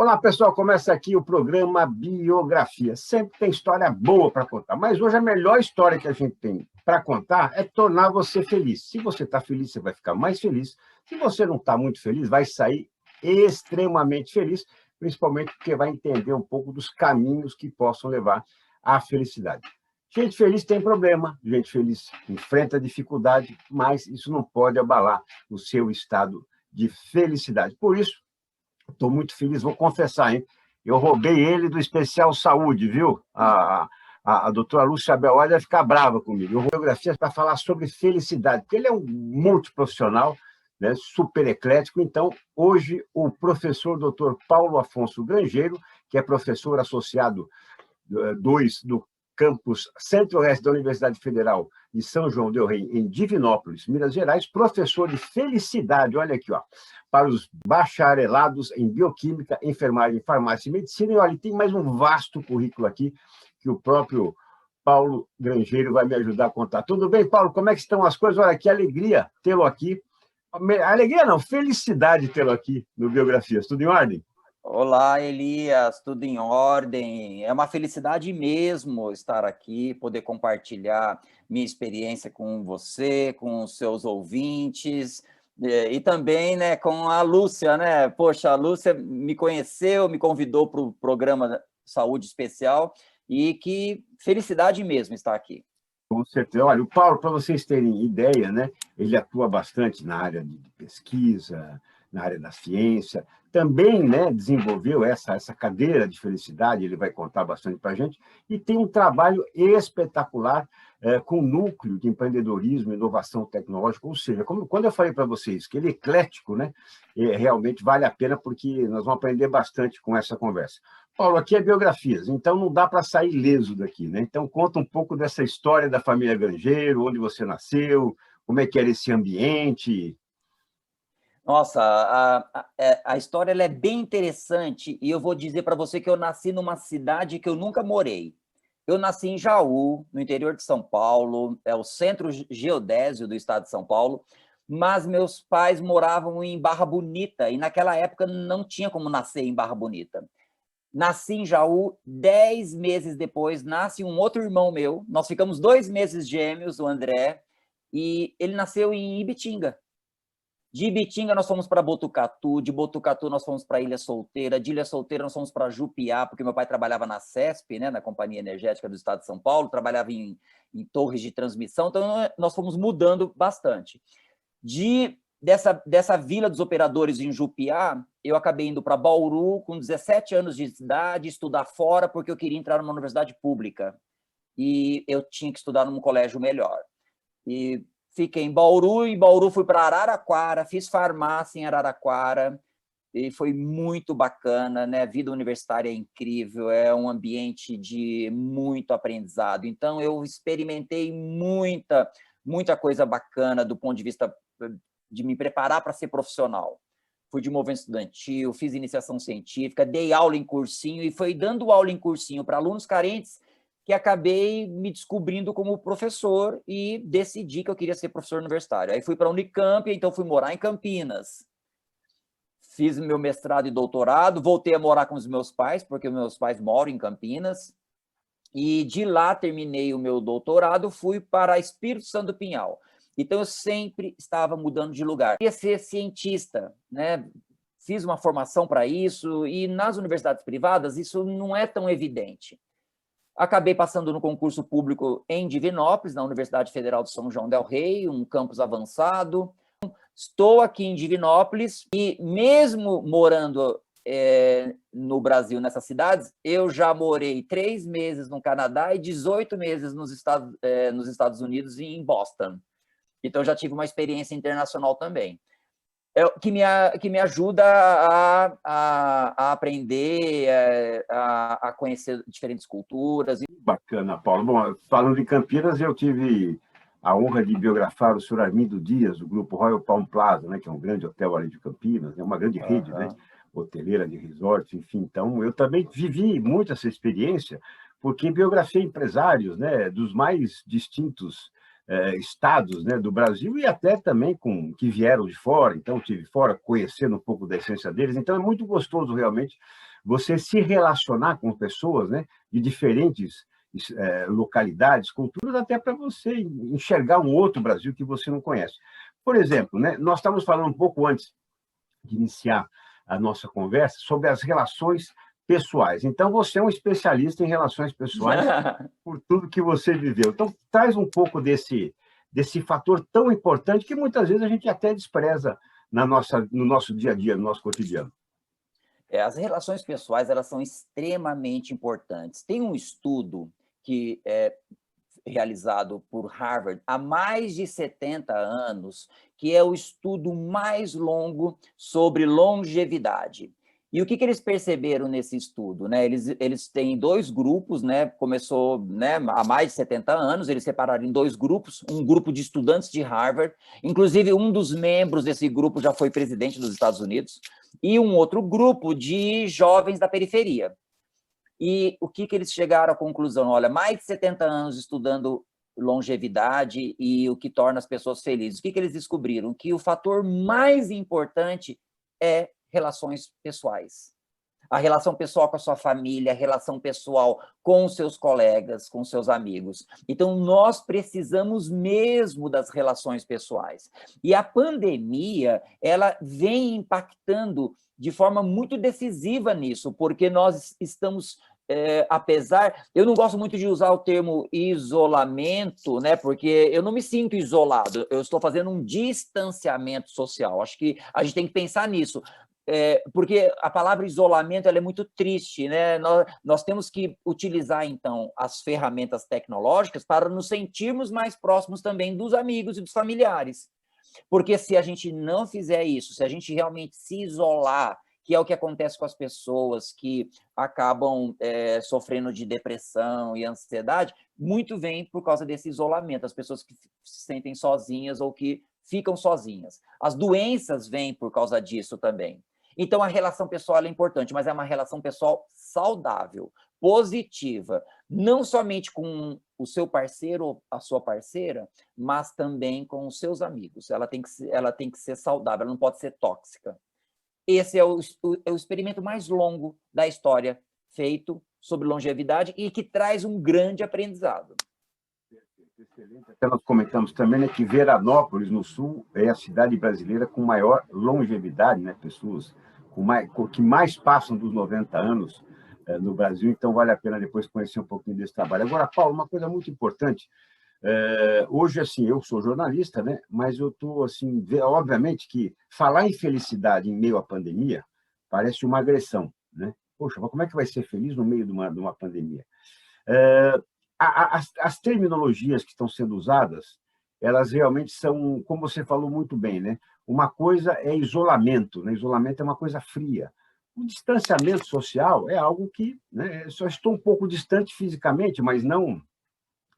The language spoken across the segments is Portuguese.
Olá, pessoal. Começa aqui o programa Biografia. Sempre tem história boa para contar, mas hoje a melhor história que a gente tem para contar é tornar você feliz. Se você está feliz, você vai ficar mais feliz. Se você não está muito feliz, vai sair extremamente feliz, principalmente porque vai entender um pouco dos caminhos que possam levar à felicidade. Gente feliz tem problema, gente feliz enfrenta dificuldade, mas isso não pode abalar o seu estado de felicidade. Por isso, estou muito feliz, vou confessar, hein? Eu roubei ele do Especial Saúde, viu? A doutora Lúcia Belói vai ficar brava comigo. Eu vou biografias para falar sobre felicidade, porque ele é um multiprofissional, né, super eclético. Então, hoje, o professor doutor Paulo Afonso Grangeiro, que é professor associado 2 do campus Centro-Oeste da Universidade Federal de São João del Rei, em Divinópolis, Minas Gerais, professor de felicidade, olha aqui, ó, para os bacharelados em Bioquímica, Enfermagem, Farmácia e Medicina. E olha, tem mais um vasto currículo aqui que o próprio Paulo Grangeiro vai me ajudar a contar. Tudo bem, Paulo? Como é que estão as coisas? Olha, que alegria tê-lo aqui. Alegria não, felicidade tê-lo aqui no Biografias. Tudo em ordem? Olá, Elias, tudo em ordem? É uma felicidade mesmo estar aqui, poder compartilhar minha experiência com você, com os seus ouvintes, e também, né, com a Lúcia, né? Poxa, a Lúcia me conheceu, me convidou para o programa Saúde Especial, e que felicidade mesmo estar aqui. Com certeza. Olha, o Paulo, para vocês terem ideia, né, ele atua bastante na área de pesquisa, na área da ciência, também, né, desenvolveu essa cadeira de felicidade, ele vai contar bastante para a gente, e tem um trabalho espetacular com núcleo de empreendedorismo, inovação tecnológica, ou seja, quando eu falei para vocês que ele é eclético, né, realmente vale a pena, porque nós vamos aprender bastante com essa conversa. Paulo, aqui é biografias, então não dá para sair ileso daqui, né? Então conta um pouco dessa história da família Grangeiro, onde você nasceu, como é que era esse ambiente. Nossa, a história ela é bem interessante, e eu vou dizer para você que eu nasci numa cidade que eu nunca morei. Eu nasci em Jaú, no interior de São Paulo, é o centro geodésio do estado de São Paulo, mas meus pais moravam em Barra Bonita, e naquela época não tinha como nascer em Barra Bonita. Nasci em Jaú, 10 meses depois nasce um outro irmão meu, nós ficamos 2 meses gêmeos, o André, e ele nasceu em Ibitinga. De Ibitinga nós fomos para Botucatu, de Botucatu nós fomos para Ilha Solteira, de Ilha Solteira nós fomos para Jupiá, porque meu pai trabalhava na CESP, né, na Companhia Energética do Estado de São Paulo, trabalhava em torres de transmissão, então nós fomos mudando bastante. Dessa vila dos operadores em Jupiá, eu acabei indo para Bauru com 17 anos de idade, estudar fora, porque eu queria entrar numa universidade pública, e eu tinha que estudar num colégio melhor. E fiquei em Bauru fui para Araraquara, fiz farmácia em Araraquara, e foi muito bacana, né? A vida universitária é incrível, é um ambiente de muito aprendizado. Então, eu experimentei muita coisa bacana do ponto de vista de me preparar para ser profissional. Fui de movimento estudantil, fiz iniciação científica, dei aula em cursinho, e foi dando aula em cursinho para alunos carentes que acabei me descobrindo como professor e decidi que eu queria ser professor universitário. Aí fui para a Unicamp, então fui morar em Campinas. Fiz meu mestrado e doutorado, voltei a morar com os meus pais, porque meus pais moram em Campinas, e de lá terminei o meu doutorado, fui para Espírito Santo do Pinhal. Então eu sempre estava mudando de lugar. Eu queria ser cientista, né? Fiz uma formação para isso, e nas universidades privadas isso não é tão evidente. Acabei passando no concurso público em Divinópolis, na Universidade Federal de São João del Rei, um campus avançado. Estou aqui em Divinópolis e, mesmo morando no Brasil, nessas cidades, eu já morei 3 meses no Canadá e 18 meses nos Estados Unidos e em Boston. Então, já tive uma experiência internacional também. Que me ajuda a aprender, a conhecer diferentes culturas. Bacana, Paulo. Bom, falando de Campinas, eu tive a honra de biografar o senhor Armindo Dias, do grupo Royal Palm Plaza, né, que é um grande hotel ali de Campinas, é uma grande rede, né, hoteleira de resorts, enfim. Então, eu também vivi muito essa experiência, porque biografei empresários, né, dos mais distintos estados, né, do Brasil, e até também que vieram de fora. Então, estive fora conhecendo um pouco da essência deles. Então, é muito gostoso realmente você se relacionar com pessoas, né, de diferentes localidades, culturas, até para você enxergar um outro Brasil que você não conhece. Por exemplo, né, nós estávamos falando um pouco antes de iniciar a nossa conversa sobre as relações pessoais. Então, você é um especialista em relações pessoais por tudo que você viveu. Então, traz um pouco desse fator tão importante que muitas vezes a gente até despreza no nosso dia a dia, no nosso cotidiano. As relações pessoais, elas são extremamente importantes. Tem um estudo que é realizado por Harvard há mais de 70 anos, que é o estudo mais longo sobre longevidade. E o que eles perceberam nesse estudo? Né? Eles têm dois grupos, né? Começou, né, há mais de 70 anos, eles separaram em dois grupos, um grupo de estudantes de Harvard, inclusive um dos membros desse grupo já foi presidente dos Estados Unidos, e um outro grupo de jovens da periferia. E o que eles chegaram à conclusão? Olha, mais de 70 anos estudando longevidade e o que torna as pessoas felizes. O que eles descobriram? Que o fator mais importante é relações pessoais. A relação pessoal com a sua família, a relação pessoal com os seus colegas, com os seus amigos. Então, nós precisamos mesmo das relações pessoais. E a pandemia, ela vem impactando de forma muito decisiva nisso, porque nós estamos... apesar, eu não gosto muito de usar o termo isolamento, né? Porque eu não me sinto isolado, eu estou fazendo um distanciamento social. Acho que a gente tem que pensar nisso. Porque a palavra isolamento ela é muito triste, né? Nós temos que utilizar, então, as ferramentas tecnológicas para nos sentirmos mais próximos também dos amigos e dos familiares. Porque se a gente não fizer isso, se a gente realmente se isolar, que é o que acontece com as pessoas que acabam sofrendo de depressão e ansiedade, muito vem por causa desse isolamento, as pessoas que se sentem sozinhas ou que ficam sozinhas. As doenças vêm por causa disso também. Então, a relação pessoal é importante, mas é uma relação pessoal saudável, positiva, não somente com o seu parceiro ou a sua parceira, mas também com os seus amigos. Ela tem que ser saudável, ela não pode ser tóxica. Esse é o experimento mais longo da história feito sobre longevidade e que traz um grande aprendizado. Excelente. Até nós comentamos também, né, que Veranópolis, no Sul, é a cidade brasileira com maior longevidade, né, pessoas que mais passam dos 90 anos no Brasil, então vale a pena depois conhecer um pouquinho desse trabalho. Agora, Paulo, uma coisa muito importante, hoje, assim, eu sou jornalista, né, mas eu estou, assim, obviamente que falar em felicidade em meio à pandemia parece uma agressão, né? Poxa, mas como é que vai ser feliz no meio de uma pandemia? As terminologias que estão sendo usadas, elas realmente são, como você falou muito bem, né? Uma coisa é isolamento, né? Isolamento é uma coisa fria. O distanciamento social é algo que, né, só estou um pouco distante fisicamente, mas não,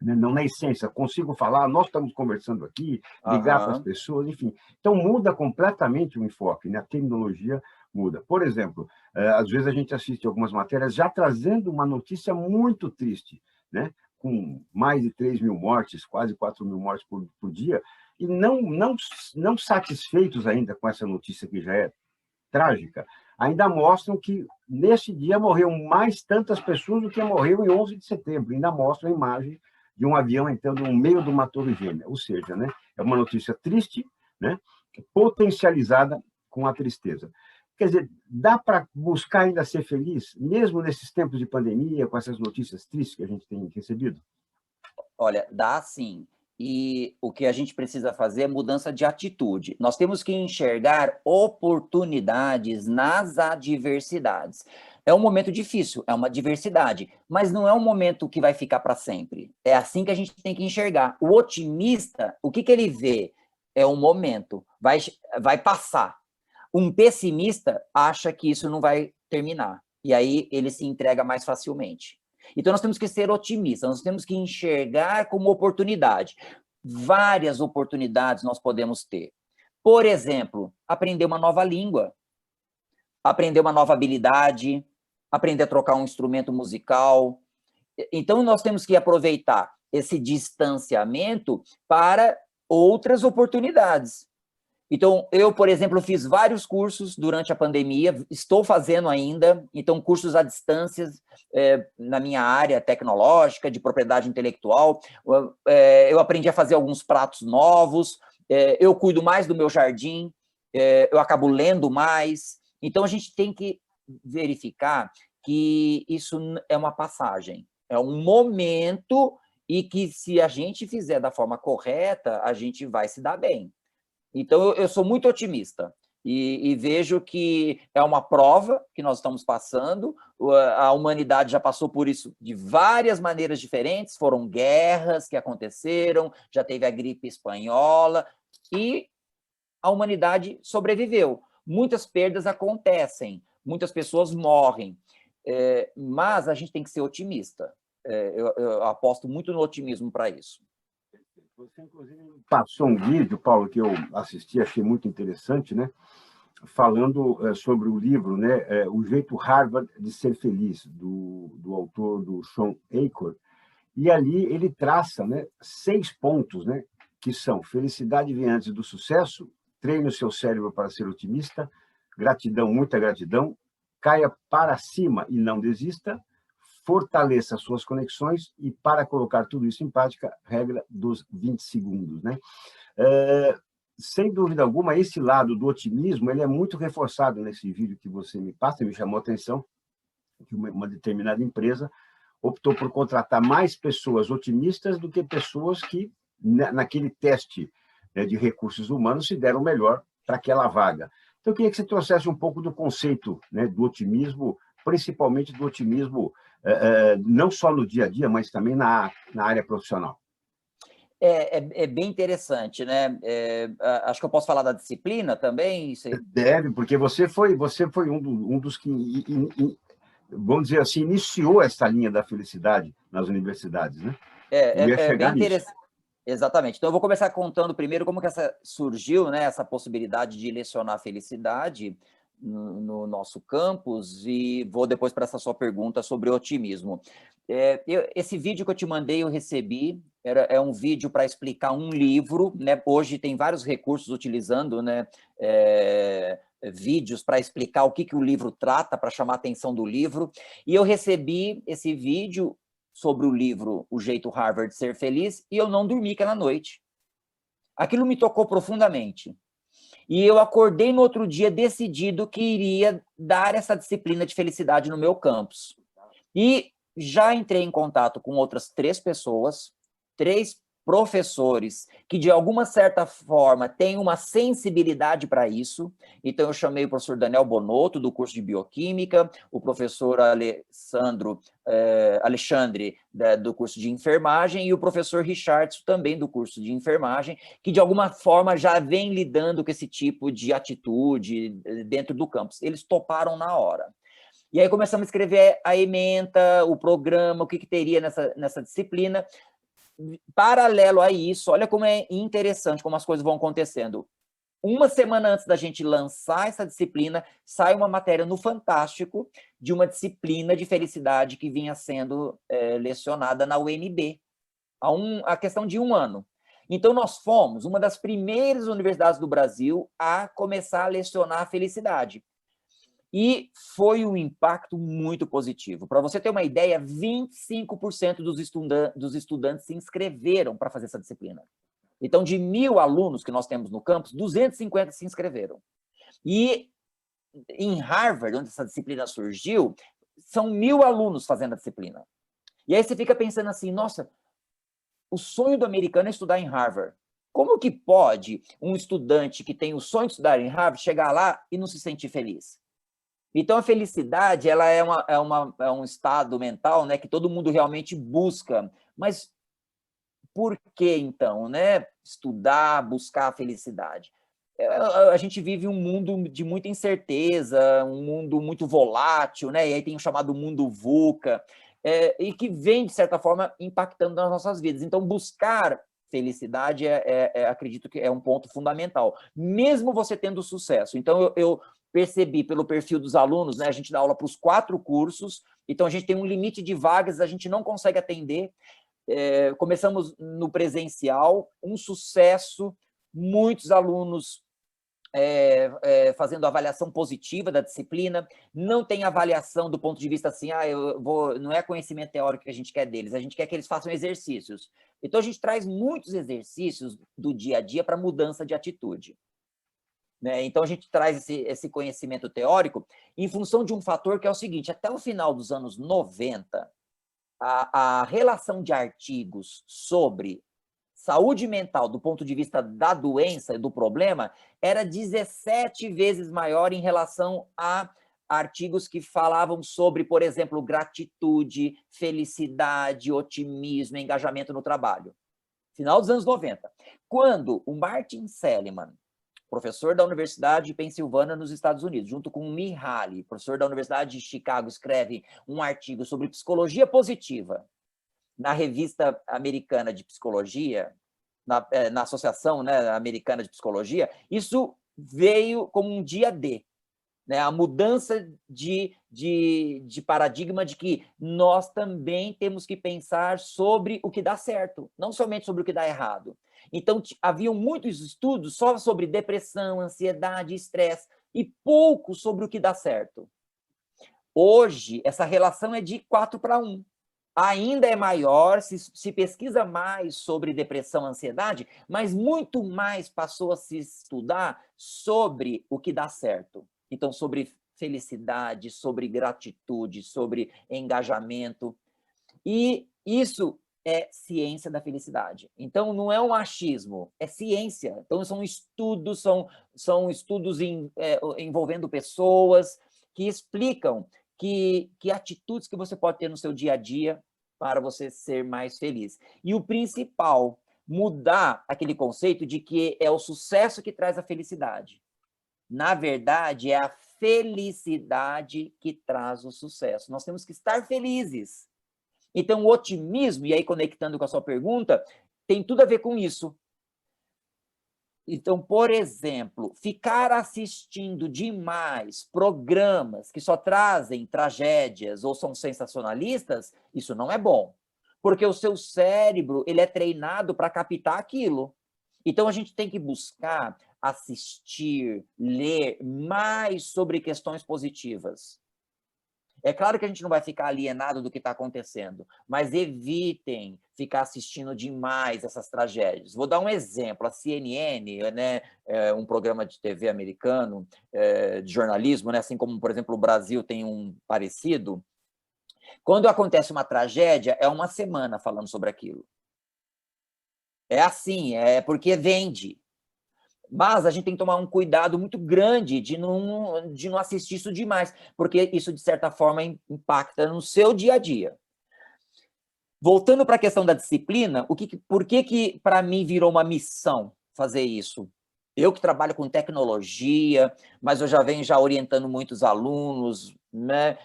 né, não na essência. Consigo falar, nós estamos conversando aqui, ligar para as pessoas, enfim. Então, muda completamente o enfoque, né? A terminologia muda. Por exemplo, às vezes a gente assiste algumas matérias já trazendo uma notícia muito triste, né? Com mais de 3 mil mortes, quase 4 mil mortes por dia, e não satisfeitos ainda com essa notícia que já é trágica, ainda mostram que nesse dia morreu mais tantas pessoas do que morreu em 11 de setembro, ainda mostram a imagem de um avião entrando no meio de uma torre gêmea, ou seja, né, é uma notícia triste, né, potencializada com a tristeza. Quer dizer, dá para buscar ainda ser feliz, mesmo nesses tempos de pandemia, com essas notícias tristes que a gente tem recebido? Olha, dá sim. E o que a gente precisa fazer é mudança de atitude. Nós temos que enxergar oportunidades nas adversidades. É um momento difícil, é uma adversidade, mas não é um momento que vai ficar para sempre. É assim que a gente tem que enxergar. O otimista, o que ele vê? É um momento, vai passar. Um pessimista acha que isso não vai terminar, e aí ele se entrega mais facilmente. Então, nós temos que ser otimistas, nós temos que enxergar como oportunidade. Várias oportunidades nós podemos ter. Por exemplo, aprender uma nova língua, aprender uma nova habilidade, aprender a trocar um instrumento musical. Então, nós temos que aproveitar esse distanciamento para outras oportunidades. Então, eu, por exemplo, fiz vários cursos durante a pandemia, estou fazendo ainda, então, cursos à distância, na minha área tecnológica, de propriedade intelectual. Eu aprendi a fazer alguns pratos novos, eu cuido mais do meu jardim, eu acabo lendo mais. Então, a gente tem que verificar que isso é uma passagem, é um momento e que, se a gente fizer da forma correta, a gente vai se dar bem. Então, eu sou muito otimista e vejo que é uma prova que nós estamos passando. A humanidade já passou por isso de várias maneiras diferentes, foram guerras que aconteceram, já teve a gripe espanhola e a humanidade sobreviveu. Muitas perdas acontecem, muitas pessoas morrem, mas a gente tem que ser otimista. Eu aposto muito no otimismo para isso. Você, inclusive, passou um vídeo, Paulo, que eu assisti, achei muito interessante, né? Falando sobre o livro, né? O Jeito Harvard de Ser Feliz, do autor, do Sean Achor. E ali ele traça, né, 6 pontos, né? Que são: felicidade vem antes do sucesso, treine o seu cérebro para ser otimista, gratidão, muita gratidão, caia para cima e não desista, fortaleça suas conexões e, para colocar tudo isso em prática, regra dos 20 segundos. Né? Sem dúvida alguma, esse lado do otimismo ele é muito reforçado nesse vídeo que você me passa, me chamou a atenção, que uma determinada empresa optou por contratar mais pessoas otimistas do que pessoas que, naquele teste, né, de recursos humanos, se deram melhor para aquela vaga. Então, eu queria que você trouxesse um pouco do conceito, né, do otimismo, principalmente do otimismo não só no dia a dia, mas também na área profissional. É bem interessante, né? Acho que eu posso falar da disciplina também? Deve, porque você foi um dos que, vamos dizer assim, iniciou essa linha da felicidade nas universidades, né? Eu ia chegar bem nisso. interessante. Exatamente. Então, eu vou começar contando primeiro como que surgiu, né, essa possibilidade de lecionar a felicidade no nosso campus, e vou depois para essa sua pergunta sobre otimismo. Esse vídeo que eu te mandei, eu recebi, é um vídeo para explicar um livro, né? Hoje tem vários recursos utilizando, né, vídeos para explicar o que o livro trata, para chamar a atenção do livro, e eu recebi esse vídeo sobre o livro O Jeito Harvard de Ser Feliz, e eu não dormi aquela noite. Aquilo me tocou profundamente. E eu acordei no outro dia decidido que iria dar essa disciplina de felicidade no meu campus. E já entrei em contato com outras 3 pessoas, 3 professores que, de alguma certa forma, têm uma sensibilidade para isso. Então, eu chamei o professor Daniel Bonotto, do curso de Bioquímica, o professor Alexandre, do curso de Enfermagem, e o professor Richardson, também do curso de Enfermagem, que, de alguma forma, já vem lidando com esse tipo de atitude dentro do campus. Eles toparam na hora. E aí começamos a escrever a ementa, o programa, o que teria nessa disciplina. Paralelo a isso, olha como é interessante como as coisas vão acontecendo. Uma semana antes da gente lançar essa disciplina, sai uma matéria no Fantástico de uma disciplina de felicidade que vinha sendo lecionada na UNB, a questão de 1 ano. Então, nós fomos uma das primeiras universidades do Brasil a começar a lecionar a felicidade. E foi um impacto muito positivo. Para você ter uma ideia, 25% dos estudantes se inscreveram para fazer essa disciplina. Então, de 1.000 alunos que nós temos no campus, 250 se inscreveram. E em Harvard, onde essa disciplina surgiu, são 1.000 alunos fazendo a disciplina. E aí você fica pensando assim, nossa, o sonho do americano é estudar em Harvard. Como que pode um estudante que tem o sonho de estudar em Harvard chegar lá e não se sentir feliz? Então, a felicidade ela é um estado mental, né, que todo mundo realmente busca. Mas por que, então, né, estudar, buscar a felicidade? A gente vive um mundo de muita incerteza, um mundo muito volátil, né? E aí tem o chamado mundo VUCA, e que vem, de certa forma, impactando nas nossas vidas. Então, buscar felicidade, acredito que é um ponto fundamental, mesmo você tendo sucesso. Então, eu percebi pelo perfil dos alunos, né? A gente dá aula para os 4 cursos, então a gente tem um limite de vagas, a gente não consegue atender. Começamos no presencial, um sucesso, muitos alunos fazendo avaliação positiva da disciplina, não tem avaliação do ponto de vista assim, não é conhecimento teórico que a gente quer deles, a gente quer que eles façam exercícios. Então, a gente traz muitos exercícios do dia a dia para mudança de atitude. Né? Então, a gente traz esse conhecimento teórico em função de um fator que é o seguinte: até o final dos anos 90, a relação de artigos sobre saúde mental, do ponto de vista da doença e do problema, era 17 vezes maior em relação a artigos que falavam sobre, por exemplo, gratitude, felicidade, otimismo, engajamento no trabalho. Final dos anos 90. Quando o Martin Seligman, professor da Universidade de Pensilvânia, nos Estados Unidos, junto com o Mihaly, professor da Universidade de Chicago, escreve um artigo sobre psicologia positiva na revista americana de psicologia, na Associação, né, Americana de Psicologia, isso veio como um dia D, né, a mudança de paradigma de que nós também temos que pensar sobre o que dá certo, não somente sobre o que dá errado. Então, haviam muitos estudos só sobre depressão, ansiedade, estresse, e pouco sobre o que dá certo. Hoje, essa relação é de 4:1. Ainda é maior, se pesquisa mais sobre depressão, ansiedade, mas muito mais passou a se estudar sobre o que dá certo. Então, sobre felicidade, sobre gratitude, sobre engajamento. E isso é ciência da felicidade. Então, não é um achismo, é ciência. Então, são estudos, são estudos envolvendo pessoas que explicam que atitudes que você pode ter no seu dia a dia para você ser mais feliz. E o principal, mudar aquele conceito de que é o sucesso que traz a felicidade. Na verdade, é a felicidade que traz o sucesso. Nós temos que estar felizes. Então, o otimismo, e aí conectando com a sua pergunta, tem tudo a ver com isso. Então, por exemplo, ficar assistindo demais programas que só trazem tragédias ou são sensacionalistas, isso não é bom. Porque o seu cérebro, ele é treinado para captar aquilo. Então, a gente tem que buscar assistir, ler mais sobre questões positivas. É claro que a gente não vai ficar alienado do que está acontecendo, mas evitem ficar assistindo demais essas tragédias. Vou dar um exemplo. A CNN, né, um programa de TV americano, de jornalismo, né, assim como, por exemplo, o Brasil tem um parecido. Quando acontece uma tragédia, é uma semana falando sobre aquilo. É assim, é porque vende. Mas a gente tem que tomar um cuidado muito grande de não assistir isso demais, porque isso, de certa forma, impacta no seu dia a dia. Voltando para a questão da disciplina, por que para mim virou uma missão fazer isso? Eu que trabalho com tecnologia, mas eu já venho orientando muitos alunos, né?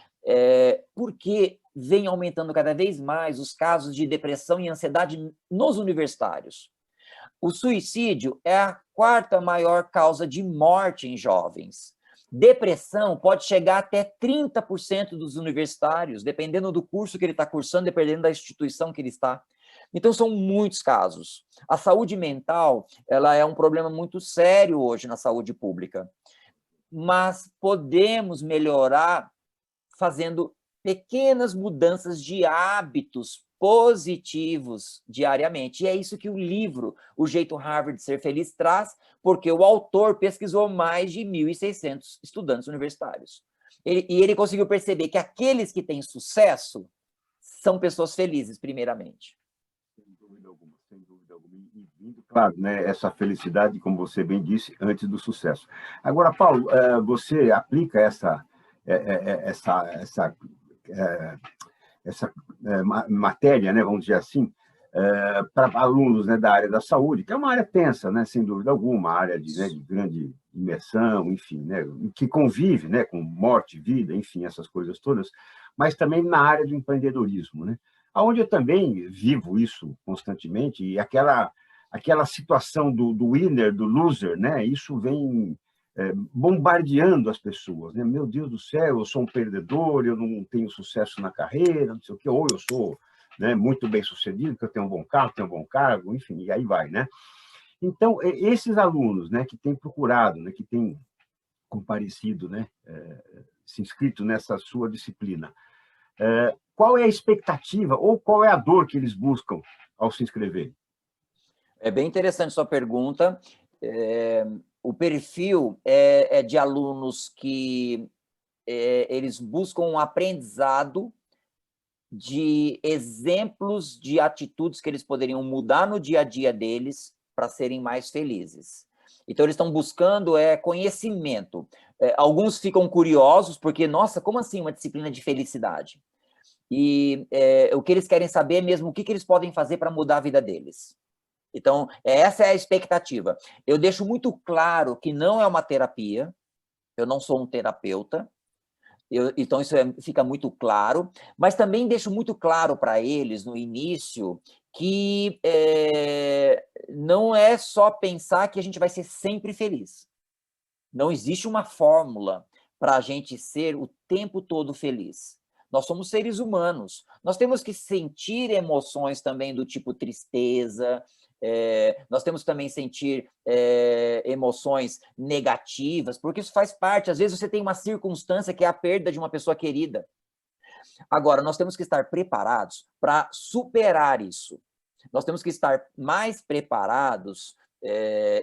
Porque vem aumentando cada vez mais os casos de depressão e ansiedade nos universitários. O suicídio é a 4ª maior causa de morte em jovens. Depressão pode chegar até 30% dos universitários, dependendo do curso que ele está cursando, dependendo da instituição que ele está. Então, são muitos casos. A saúde mental, ela é um problema muito sério hoje na saúde pública. Mas podemos melhorar fazendo pequenas mudanças de hábitos positivos diariamente. E é isso que o livro O Jeito Harvard de Ser Feliz traz, porque o autor pesquisou mais de 1.600 estudantes universitários. E ele conseguiu perceber que aqueles que têm sucesso são pessoas felizes, primeiramente. Sem dúvida alguma, sem dúvida alguma. E vindo, claro, né, essa felicidade, como você bem disse, antes do sucesso. Agora, Paulo, você aplica essa matéria, né, vamos dizer assim, para alunos, né, da área da saúde, que é uma área tensa, né, sem dúvida alguma, uma área de grande imersão, enfim, né, que convive, né, com morte, vida, enfim, essas coisas todas, mas também na área do empreendedorismo, né, onde eu também vivo isso constantemente, e aquela situação do winner, do loser, né, isso vem bombardeando as pessoas, né? Meu Deus do céu, eu sou um perdedor, eu não tenho sucesso na carreira, não sei o quê, ou eu sou, né, muito bem sucedido, que eu tenho um bom carro, tenho um bom cargo, enfim, e aí vai, né? Então, esses alunos, né, que têm procurado, né, que têm comparecido, né, se inscrito nessa sua disciplina, qual é a expectativa ou qual é a dor que eles buscam ao se inscrever? É bem interessante sua pergunta. O perfil é de alunos que eles buscam um aprendizado de exemplos de atitudes que eles poderiam mudar no dia a dia deles para serem mais felizes. Então, eles estão buscando conhecimento. Alguns ficam curiosos, porque, nossa, como assim uma disciplina de felicidade? E o que eles querem saber é mesmo o que eles podem fazer para mudar a vida deles. Então, essa é a expectativa. Eu deixo muito claro que não é uma terapia, eu não sou um terapeuta, então isso fica muito claro, mas também deixo muito claro para eles, no início, que não é só pensar que a gente vai ser sempre feliz. Não existe uma fórmula para a gente ser o tempo todo feliz. Nós somos seres humanos. Nós temos que sentir emoções também do tipo tristeza, nós temos que também sentir emoções negativas, porque isso faz parte. Às vezes você tem uma circunstância que é a perda de uma pessoa querida. Agora, nós temos que estar preparados para superar isso. Nós temos que estar mais preparados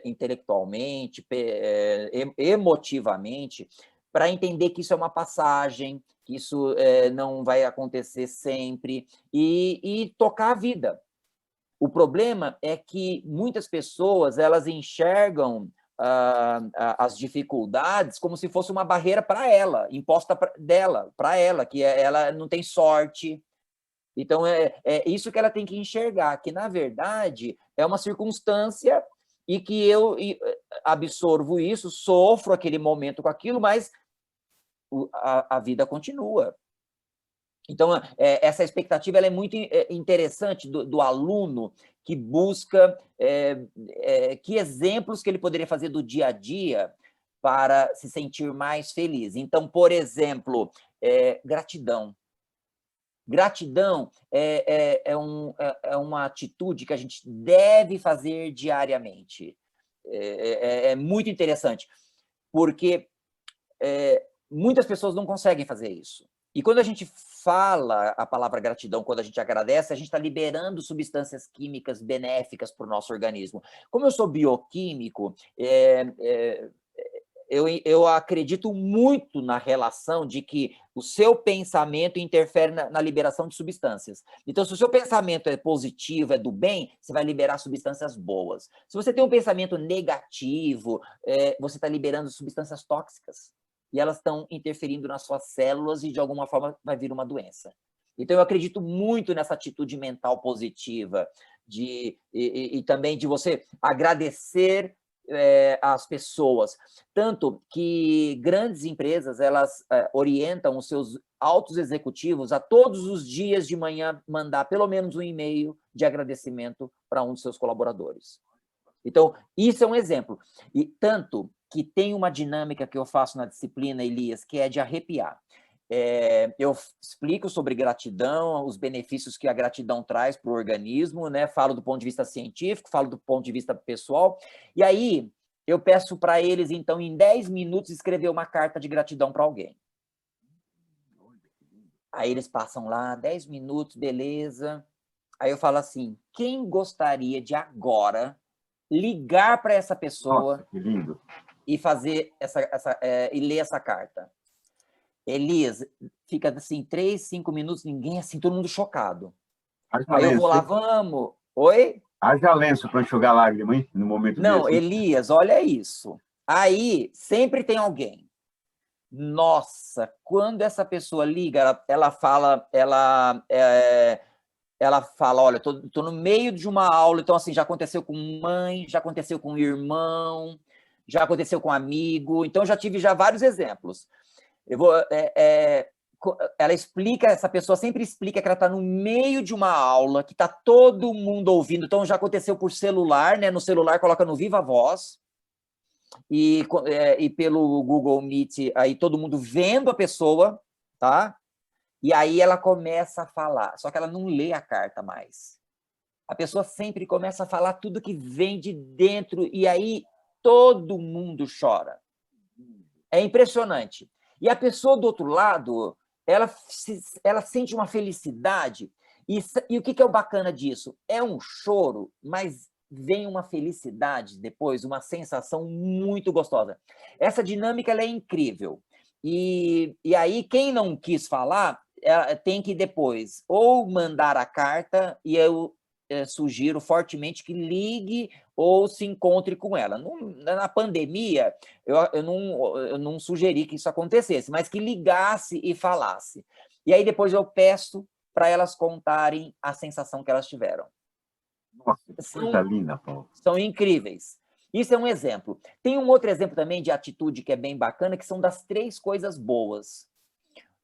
intelectualmente, emotivamente, para entender que isso é uma passagem, que isso não vai acontecer sempre, e tocar a vida. O problema é que muitas pessoas elas enxergam as dificuldades como se fosse uma barreira para ela, imposta para ela, que ela não tem sorte. Então, é isso que ela tem que enxergar, que, na verdade, é uma circunstância e que eu absorvo isso, sofro aquele momento com aquilo, mas a vida continua. Então, essa expectativa ela é muito interessante do aluno que busca que exemplos que ele poderia fazer do dia a dia para se sentir mais feliz. Então, por exemplo, gratidão. Gratidão é uma atitude que a gente deve fazer diariamente. É muito interessante, porque muitas pessoas não conseguem fazer isso. E quando a gente fala a palavra gratidão, quando a gente agradece, a gente está liberando substâncias químicas benéficas para o nosso organismo. Como eu sou bioquímico, eu acredito muito na relação de que o seu pensamento interfere na liberação de substâncias. Então, se o seu pensamento é positivo, é do bem, você vai liberar substâncias boas. Se você tem um pensamento negativo, você está liberando substâncias tóxicas. E elas estão interferindo nas suas células e, de alguma forma, vai vir uma doença. Então, eu acredito muito nessa atitude mental positiva e também de você agradecer as pessoas. Tanto que grandes empresas, elas orientam os seus altos executivos a todos os dias de manhã mandar pelo menos um e-mail de agradecimento para um dos seus colaboradores. Então, isso é um exemplo. E tanto que tem uma dinâmica que eu faço na disciplina, Elias, que é de arrepiar. Eu explico sobre gratidão, os benefícios que a gratidão traz para o organismo, né? Falo do ponto de vista científico, falo do ponto de vista pessoal, e aí eu peço para eles, então, em 10 minutos, escrever uma carta de gratidão para alguém. Aí eles passam lá, 10 minutos, beleza. Aí eu falo assim, quem gostaria de agora ligar para essa pessoa. Nossa, que lindo. E fazer e ler essa carta? Elias, fica assim 3, 5 minutos, ninguém assim, todo mundo chocado. Aí eu vou lá, vamos. Oi? Haja lenço para enxugar lágrima, hein? No momento não, desse. Elias, olha isso. Aí sempre tem alguém. Nossa, quando essa pessoa liga, ela fala, olha, estou no meio de uma aula, então assim, já aconteceu com mãe, já aconteceu com irmão, já aconteceu com amigo, então já tive vários exemplos. Ela explica, essa pessoa sempre explica que ela está no meio de uma aula, que está todo mundo ouvindo, então já aconteceu por celular, né? No celular coloca no Viva Voz, e pelo Google Meet, aí todo mundo vendo a pessoa, tá? E aí ela começa a falar, só que ela não lê a carta mais. A pessoa sempre começa a falar tudo que vem de dentro, e aí todo mundo chora. É impressionante. E a pessoa do outro lado, ela sente uma felicidade. E o que é o bacana disso? É um choro, mas vem uma felicidade depois, uma sensação muito gostosa. Essa dinâmica ela é incrível. E aí, quem não quis falar, tem que depois ou mandar a carta, e eu sugiro fortemente que ligue ou se encontre com ela. Na pandemia, eu não sugeri que isso acontecesse, mas que ligasse e falasse. E aí depois eu peço para elas contarem a sensação que elas tiveram. Nossa, que coisa linda, Paulo. São incríveis. Isso é um exemplo. Tem um outro exemplo também de atitude que é bem bacana, que são das 3 coisas boas.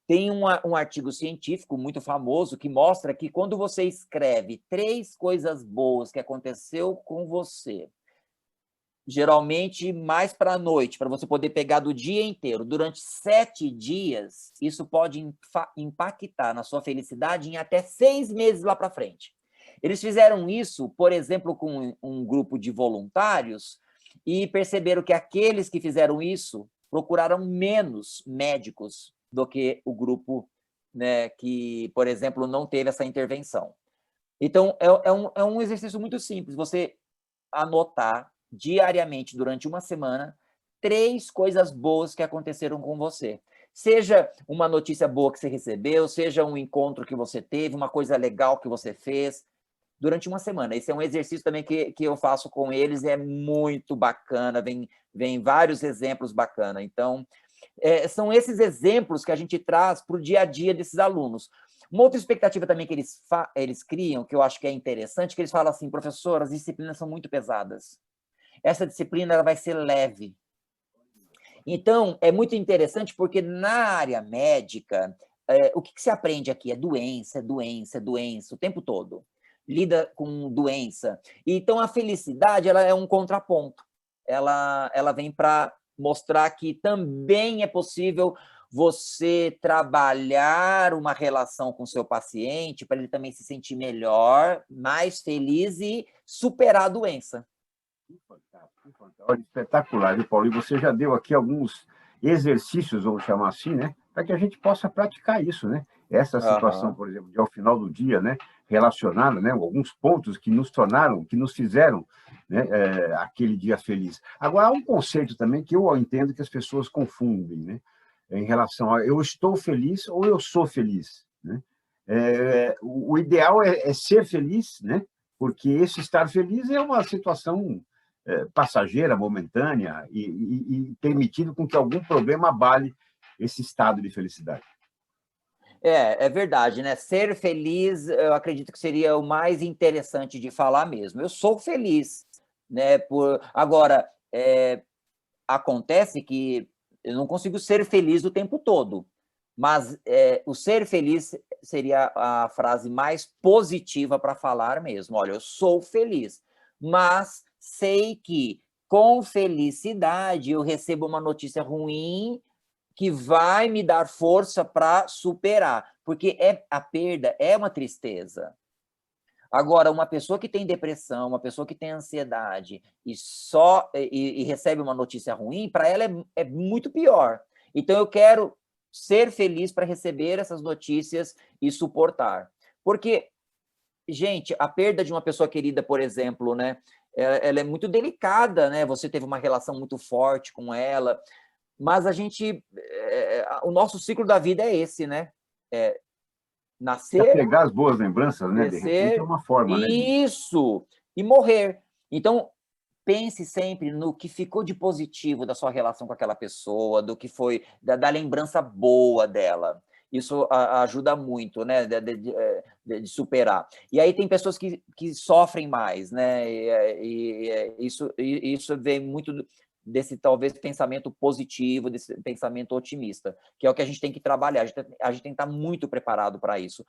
Tem um artigo científico muito famoso que mostra que quando você escreve 3 coisas boas que aconteceu com você, geralmente mais para a noite, para você poder pegar do dia inteiro, durante 7 dias, isso pode impactar na sua felicidade em até 6 meses lá para frente. Eles fizeram isso, por exemplo, com um grupo de voluntários, e perceberam que aqueles que fizeram isso procuraram menos médicos do que o grupo, né, que, por exemplo, não teve essa intervenção. Então, é um exercício muito simples, você anotar diariamente, durante uma semana, 3 coisas boas que aconteceram com você. Seja uma notícia boa que você recebeu, seja um encontro que você teve, uma coisa legal que você fez, durante uma semana. Esse é um exercício também que eu faço com eles, é muito bacana, vem vários exemplos bacanas. Então, são esses exemplos que a gente traz para o dia a dia desses alunos. Uma outra expectativa também que eles criam, que eu acho que é interessante, que eles falam assim: professor, as disciplinas são muito pesadas. Essa disciplina ela vai ser leve. Então, é muito interessante porque na área médica, o que se aprende aqui? É doença, é doença, é doença, o tempo todo. Lida com doença. Então, a felicidade ela é um contraponto. Ela vem para mostrar que também é possível você trabalhar uma relação com o seu paciente para ele também se sentir melhor, mais feliz e superar a doença. Olha, espetacular, viu, Paulo? E você já deu aqui alguns exercícios, vamos chamar assim, né? Para que a gente possa praticar isso, né? Essa situação, Uhum. por exemplo, de ao final do dia, né? Relacionada, né? Alguns pontos que nos tornaram, que nos fizeram, né? Aquele dia feliz. Agora, há um conceito também que eu entendo que as pessoas confundem, né? Em relação a eu estou feliz ou eu sou feliz, né? O ideal é ser feliz, né? Porque esse estar feliz é uma situação passageira, momentânea, e permitindo com que algum problema abale esse estado de felicidade. É verdade, né? Ser feliz, eu acredito que seria o mais interessante de falar mesmo. Eu sou feliz, né? Agora, acontece que eu não consigo ser feliz o tempo todo, mas o ser feliz seria a frase mais positiva para falar mesmo. Olha, eu sou feliz, mas sei que com felicidade eu recebo uma notícia ruim que vai me dar força para superar, porque a perda é uma tristeza. Agora, uma pessoa que tem depressão, uma pessoa que tem ansiedade e recebe uma notícia ruim, para ela é muito pior. Então, eu quero ser feliz para receber essas notícias e suportar. Porque, gente, a perda de uma pessoa querida, por exemplo, né, ela é muito delicada, né? Você teve uma relação muito forte com ela, mas o nosso ciclo da vida é esse, né? Se Nascer, apegar às boas lembranças, né? De repente é crescer, uma forma, né? isso, e morrer. Então, pense sempre no que ficou de positivo da sua relação com aquela pessoa, do que foi, da lembrança boa dela. Isso ajuda muito, né, de superar. E aí tem pessoas que sofrem mais, né, isso vem muito desse, talvez, pensamento positivo, desse pensamento otimista, que é o que a gente tem que trabalhar, a gente tem que estar muito preparado para isso.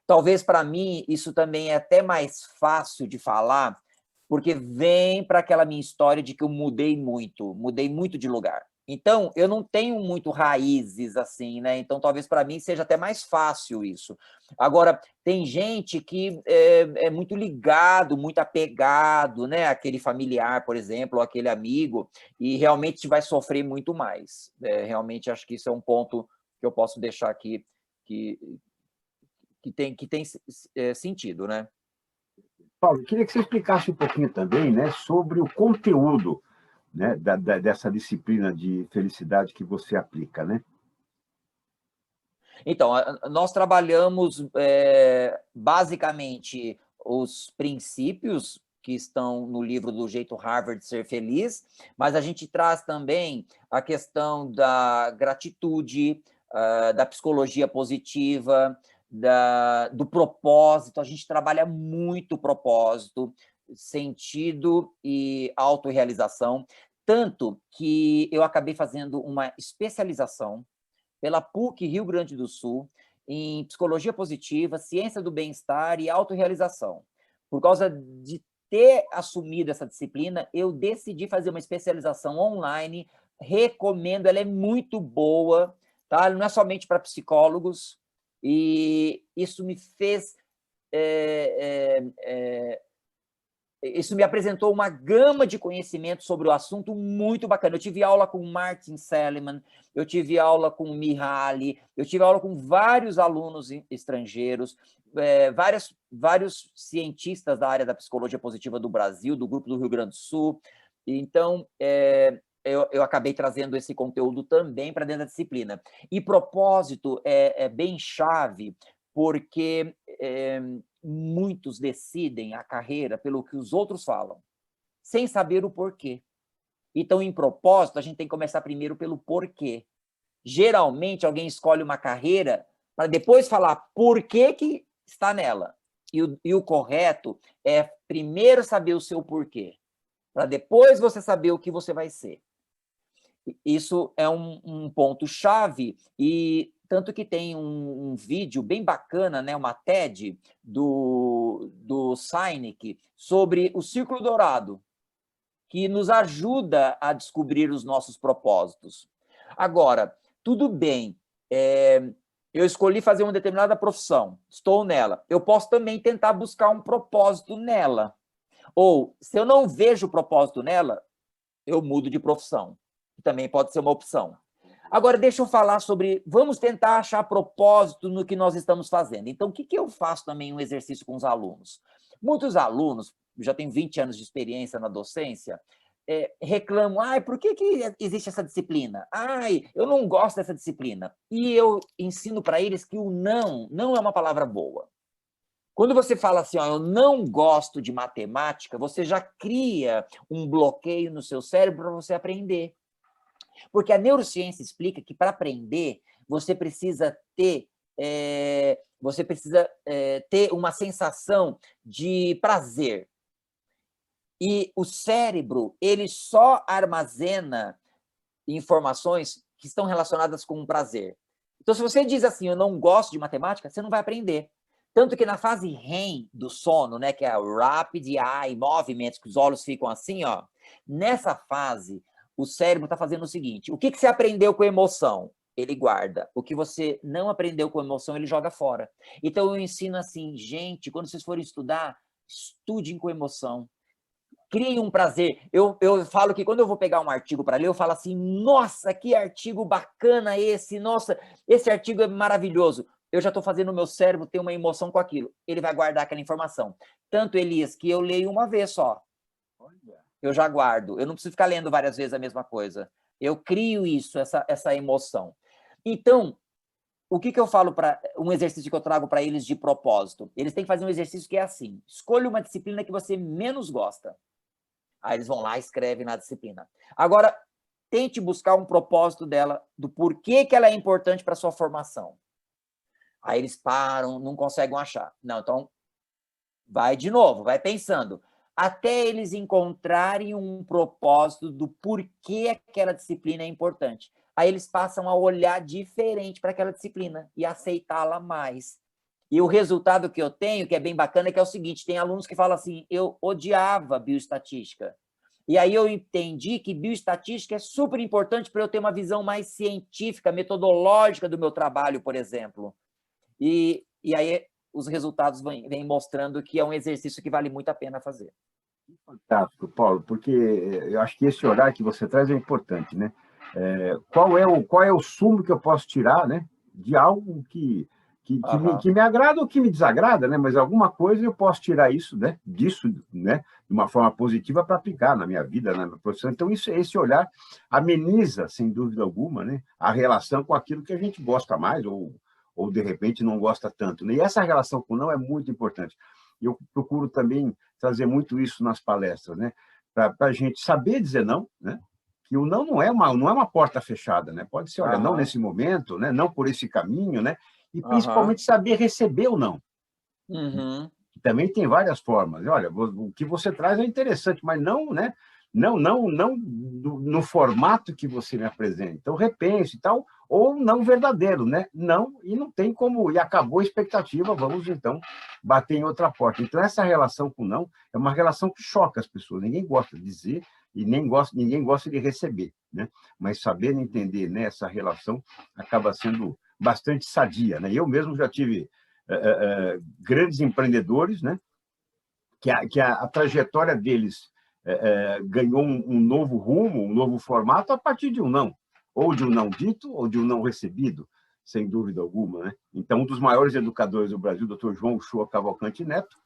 Talvez, para mim, isso também é até mais fácil de falar, porque vem para aquela minha história de que eu mudei muito de lugar. Então, eu não tenho muito raízes assim, né? Então, talvez para mim seja até mais fácil isso. Agora, tem gente que é muito ligado, muito apegado, né? Aquele familiar, por exemplo, ou aquele amigo, e realmente vai sofrer muito mais. Realmente, acho que isso é um ponto que eu posso deixar aqui que, que tem sentido, né? Paulo, queria que você explicasse um pouquinho também, né, sobre o conteúdo, né, dessa disciplina de felicidade que você aplica, né? Então, nós trabalhamos basicamente os princípios que estão no livro do Jeito Harvard de Ser Feliz, mas a gente traz também a questão da gratitude, da psicologia positiva, do propósito. A gente trabalha muito propósito, sentido e autorrealização, tanto que eu acabei fazendo uma especialização pela PUC Rio Grande do Sul, em psicologia positiva, ciência do bem-estar e autorrealização. Por causa de ter assumido essa disciplina, eu decidi fazer uma especialização online, recomendo, ela é muito boa, tá? Não é somente para psicólogos, e isso me fez isso me apresentou uma gama de conhecimento sobre o assunto muito bacana. Eu tive aula com Martin Seligman, eu tive aula com Mihaly, eu tive aula com vários alunos estrangeiros, vários cientistas da área da psicologia positiva do Brasil, do grupo do Rio Grande do Sul. Então, eu acabei trazendo esse conteúdo também para dentro da disciplina. E propósito é bem chave, porque muitos decidem a carreira pelo que os outros falam, sem saber o porquê. Então, em propósito, a gente tem que começar primeiro pelo porquê. Geralmente, alguém escolhe uma carreira para depois falar por que está nela. E o correto é primeiro saber o seu porquê, para depois você saber o que você vai ser. Isso é um ponto-chave, e tanto que tem um vídeo bem bacana, né, uma TED do Sinek sobre o Círculo Dourado, que nos ajuda a descobrir os nossos propósitos. Agora, tudo bem, eu escolhi fazer uma determinada profissão, estou nela, eu posso também tentar buscar um propósito nela. Ou, se eu não vejo propósito nela, eu mudo de profissão, que também pode ser uma opção. Agora, deixa eu falar sobre... Vamos tentar achar propósito no que nós estamos fazendo. Então, o que eu faço também um exercício com os alunos? Muitos alunos, já tenho 20 anos de experiência na docência, reclamam, por que existe essa disciplina? Eu não gosto dessa disciplina. E eu ensino para eles que o não é uma palavra boa. Quando você fala assim, eu não gosto de matemática, você já cria um bloqueio no seu cérebro para você aprender. Porque a neurociência explica que para aprender, você precisa ter uma sensação de prazer. E o cérebro, ele só armazena informações que estão relacionadas com o prazer. Então, se você diz assim, eu não gosto de matemática, você não vai aprender. Tanto que na fase REM do sono, né, que é a Rapid Eye Movement, que os olhos ficam assim, nessa fase, o cérebro está fazendo o seguinte, o que você aprendeu com emoção? Ele guarda. O que você não aprendeu com emoção, ele joga fora. Então, eu ensino assim, gente, quando vocês forem estudar, estudem com emoção. Criem um prazer. Eu falo que quando eu vou pegar um artigo para ler, eu falo assim, nossa, que artigo bacana esse, nossa, esse artigo é maravilhoso. Eu já estou fazendo o meu cérebro ter uma emoção com aquilo. Ele vai guardar aquela informação. Tanto, Elias, que eu leio uma vez só. Eu já guardo. Eu não preciso ficar lendo várias vezes a mesma coisa. Eu crio isso, essa emoção. Então, o que eu falo para um exercício que eu trago para eles de propósito? Eles têm que fazer um exercício que é assim, escolha uma disciplina que você menos gosta. Aí eles vão lá e escrevem na disciplina. Agora, tente buscar um propósito dela, do porquê que ela é importante para a sua formação. Aí eles param, não conseguem achar. Não, então, vai de novo, vai pensando. Até eles encontrarem um propósito do porquê aquela disciplina é importante. Aí eles passam a olhar diferente para aquela disciplina e aceitá-la mais. E o resultado que eu tenho, que é bem bacana, é que é o seguinte, tem alunos que falam assim, eu odiava bioestatística, E aí eu entendi que bioestatística é super importante para eu ter uma visão mais científica, metodológica do meu trabalho, por exemplo. E aí os resultados vêm mostrando que é um exercício que vale muito a pena fazer. Fantástico, Paulo, porque eu acho que esse olhar que você traz é importante, né? Qual é o sumo que eu posso tirar, né, de algo que me agrada ou que me desagrada, né? Mas alguma coisa eu posso tirar isso, né, disso, né, de uma forma positiva para aplicar na minha vida, na minha profissão. Então, esse olhar ameniza, sem dúvida alguma, né, a relação com aquilo que a gente gosta mais ou de repente não gosta tanto, né? E essa relação com o não é muito importante. Eu procuro também trazer muito isso nas palestras, né? Para a gente saber dizer não, né? Que o não é uma porta fechada, né? Pode ser, olha, não Aham, nesse momento, né? Não por esse caminho, né? E aham, principalmente saber receber o não, uhum, que também tem várias formas. Olha, o que você traz é interessante, mas não, né? Não no formato que você me apresenta. Então, repense e tal, ou não verdadeiro, né? Não, e não tem como, e acabou a expectativa, vamos então bater em outra porta. Então, essa relação com não é uma relação que choca as pessoas. Ninguém gosta de dizer e ninguém gosta de receber, né? Mas saber entender, né, essa relação acaba sendo bastante sadia, né? Eu mesmo já tive grandes empreendedores, né? Que a trajetória deles ganhou um novo rumo, um novo formato a partir de um não, ou de um não dito, ou de um não recebido, sem dúvida alguma, né? Então, um dos maiores educadores do Brasil, Dr. João Uchoa Cavalcante Neto,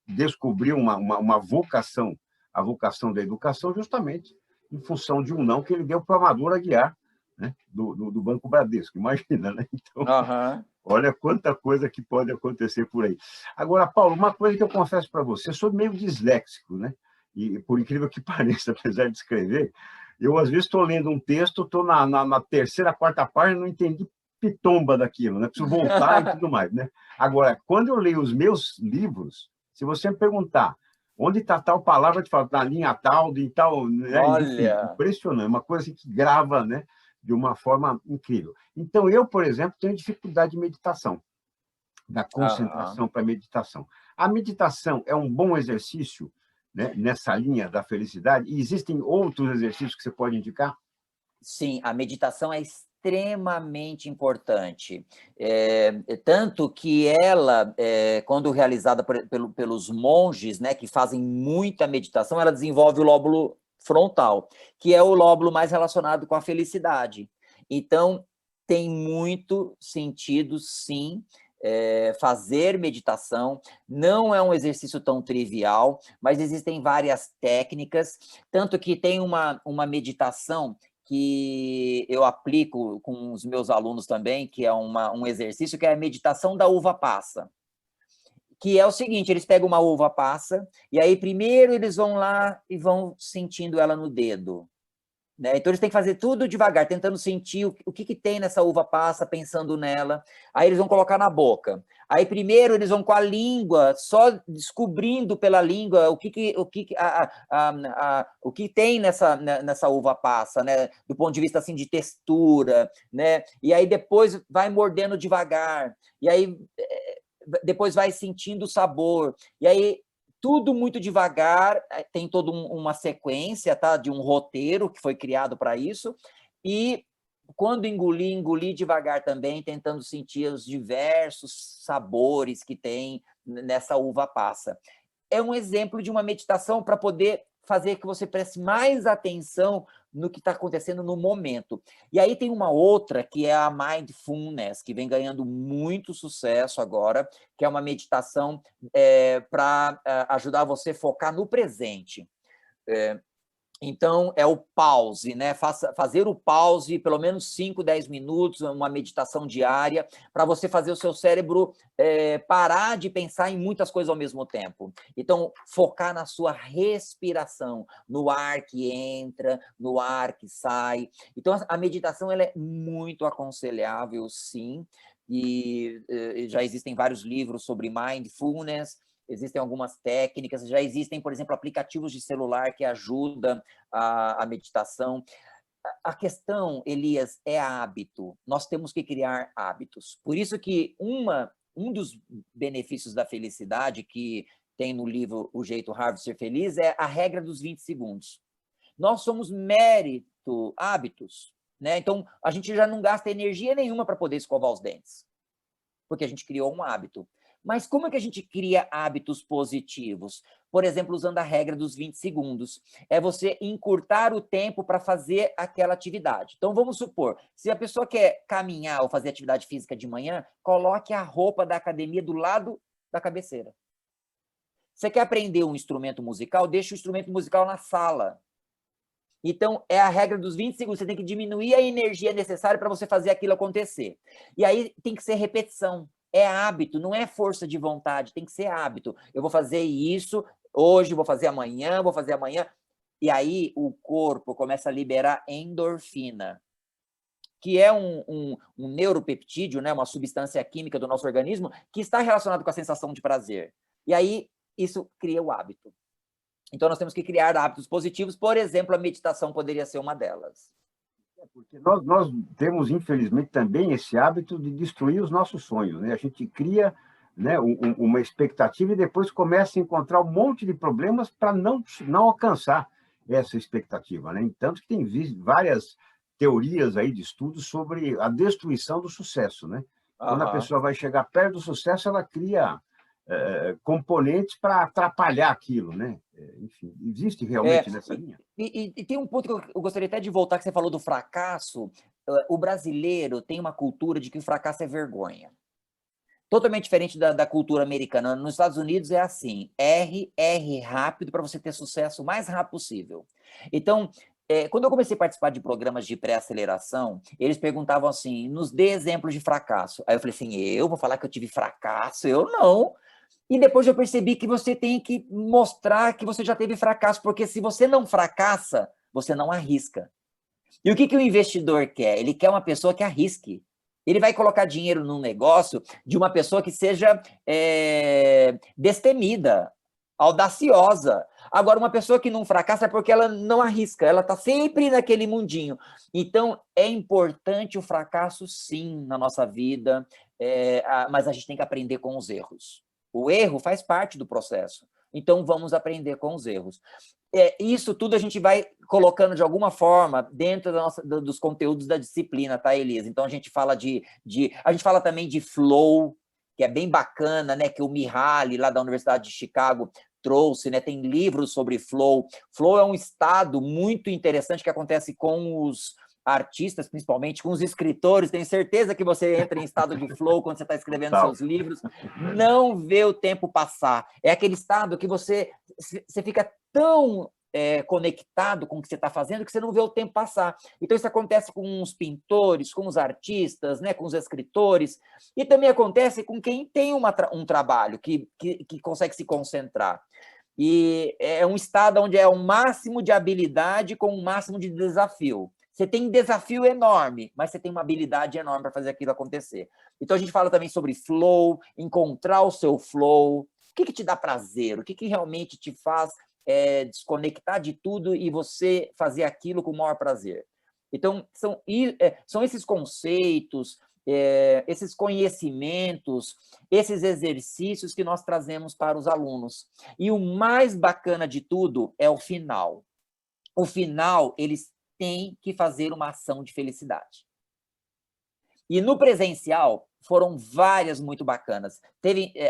descobriu uma vocação, a vocação da educação, justamente em função de um não que ele deu para o Amador Aguiar, né? do Banco Bradesco, imagina, né? Então, aham. olha quanta coisa que pode acontecer por aí. Agora, Paulo, uma coisa que eu confesso para você, eu sou meio disléxico, né? E por incrível que pareça, apesar de escrever, eu às vezes estou lendo um texto, estou na terceira, quarta página, não entendi pitomba daquilo, né? Preciso voltar e tudo mais, né? Agora, quando eu leio os meus livros, se você me perguntar onde está tal palavra, eu te falo, na linha tal, de tal, né? Enfim, Olha, impressionante, uma coisa assim que grava, né? De uma forma incrível. Então, eu, por exemplo, tenho dificuldade de meditação, da aham. concentração para a meditação. A meditação é um bom exercício, né, nessa linha da felicidade, e existem outros exercícios que você pode indicar? Sim, a meditação é extremamente importante. Tanto que ela, quando realizada pelos monges, né, que fazem muita meditação, ela desenvolve o lóbulo frontal, que é o lóbulo mais relacionado com a felicidade. Então, tem muito sentido, sim, fazer meditação. Não é um exercício tão trivial, mas existem várias técnicas, tanto que tem uma meditação que eu aplico com os meus alunos também, que é um exercício, que é a meditação da uva passa. Que é o seguinte, eles pegam uma uva passa, e aí primeiro eles vão lá e vão sentindo ela no dedo. Né? Então, eles têm que fazer tudo devagar, tentando sentir o que tem nessa uva passa, pensando nela. Aí eles vão colocar na boca. Aí, primeiro, eles vão com a língua, só descobrindo pela língua o que tem nessa uva passa, né? Do ponto de vista assim, de textura. Né? E aí, depois, vai mordendo devagar. E aí, depois vai sentindo o sabor. E aí, tudo muito devagar, tem toda uma sequência, tá? De um roteiro que foi criado para isso, e quando engolir devagar também, tentando sentir os diversos sabores que tem nessa uva passa. É um exemplo de uma meditação para poder fazer que você preste mais atenção no que está acontecendo no momento. E aí tem uma outra, que é a Mindfulness, que vem ganhando muito sucesso agora, que é uma meditação para ajudar você a focar no presente. Então, é o pause, né? Fazer o pause, pelo menos 5, 10 minutos, uma meditação diária, para você fazer o seu cérebro parar de pensar em muitas coisas ao mesmo tempo. Então, focar na sua respiração, no ar que entra, no ar que sai. Então, a meditação ela é muito aconselhável, sim, e já existem vários livros sobre mindfulness. Existem algumas técnicas, já existem, por exemplo, aplicativos de celular que ajudam a meditação. A questão, Elias, é hábito. Nós temos que criar hábitos. Por isso que um dos benefícios da felicidade, que tem no livro O Jeito Harvard de Ser Feliz, é a regra dos 20 segundos. Nós somos mérito, hábitos, né? Então, a gente já não gasta energia nenhuma para poder escovar os dentes, porque a gente criou um hábito. Mas como é que a gente cria hábitos positivos? Por exemplo, usando a regra dos 20 segundos. É você encurtar o tempo para fazer aquela atividade. Então, vamos supor, se a pessoa quer caminhar ou fazer atividade física de manhã, coloque a roupa da academia do lado da cabeceira. Você quer aprender um instrumento musical? Deixa o instrumento musical na sala. Então, é a regra dos 20 segundos. Você tem que diminuir a energia necessária para você fazer aquilo acontecer. E aí tem que ser repetição. É hábito, não é força de vontade, tem que ser hábito. Eu vou fazer isso hoje, vou fazer amanhã, vou fazer amanhã. E aí o corpo começa a liberar endorfina, que é um neuropeptídeo, né, uma substância química do nosso organismo, que está relacionado com a sensação de prazer. E aí isso cria o hábito. Então, nós temos que criar hábitos positivos. Por exemplo, a meditação poderia ser uma delas. Porque nós temos, infelizmente, também esse hábito de destruir os nossos sonhos, né? A gente cria, né, uma expectativa e depois começa a encontrar um monte de problemas para não alcançar essa expectativa, né? Tanto que tem várias teorias aí de estudos sobre a destruição do sucesso, né? Quando a pessoa vai chegar perto do sucesso, ela cria componentes para atrapalhar aquilo, né? Enfim, existe realmente nessa linha? E tem um ponto que eu gostaria até de voltar, que você falou do fracasso. O brasileiro tem uma cultura de que o fracasso é vergonha. Totalmente diferente da cultura americana. Nos Estados Unidos é assim, erre rápido para você ter sucesso o mais rápido possível. Então, quando eu comecei a participar de programas de pré-aceleração, eles perguntavam assim, nos dê exemplos de fracasso. Aí eu falei assim, eu vou falar que eu tive fracasso? Eu não. E depois eu percebi que você tem que mostrar que você já teve fracasso, porque se você não fracassa, você não arrisca. E o que o investidor quer? Ele quer uma pessoa que arrisque. Ele vai colocar dinheiro num negócio de uma pessoa que seja destemida, audaciosa. Agora, uma pessoa que não fracassa é porque ela não arrisca, ela está sempre naquele mundinho. Então, é importante o fracasso, sim, na nossa vida, mas a gente tem que aprender com os erros. O erro faz parte do processo. Então, vamos aprender com os erros. Isso tudo a gente vai colocando de alguma forma dentro dos conteúdos da disciplina, tá, Elisa? Então, a gente fala a gente fala também de flow, que é bem bacana, né? Que o Mihaly, lá da Universidade de Chicago, trouxe, né? Tem livros sobre flow. Flow é um estado muito interessante que acontece com os artistas, principalmente, com os escritores. Tenho certeza que você entra em estado de flow quando você está escrevendo seus livros. Não vê o tempo passar. É aquele estado que você fica tão conectado com o que você está fazendo que você não vê o tempo passar. Então, isso acontece com os pintores, com os artistas, né, com os escritores, e também acontece com quem tem um trabalho, que consegue se concentrar. E é um estado onde é o máximo de habilidade com o máximo de desafio. Você tem um desafio enorme, mas você tem uma habilidade enorme para fazer aquilo acontecer. Então, a gente fala também sobre flow, encontrar o seu flow. O que te dá prazer? O que realmente te faz desconectar de tudo e você fazer aquilo com o maior prazer? Então, são esses conceitos, esses conhecimentos, esses exercícios que nós trazemos para os alunos. E o mais bacana de tudo é o final. O final, eles têm que fazer uma ação de felicidade. E no presencial, foram várias muito bacanas.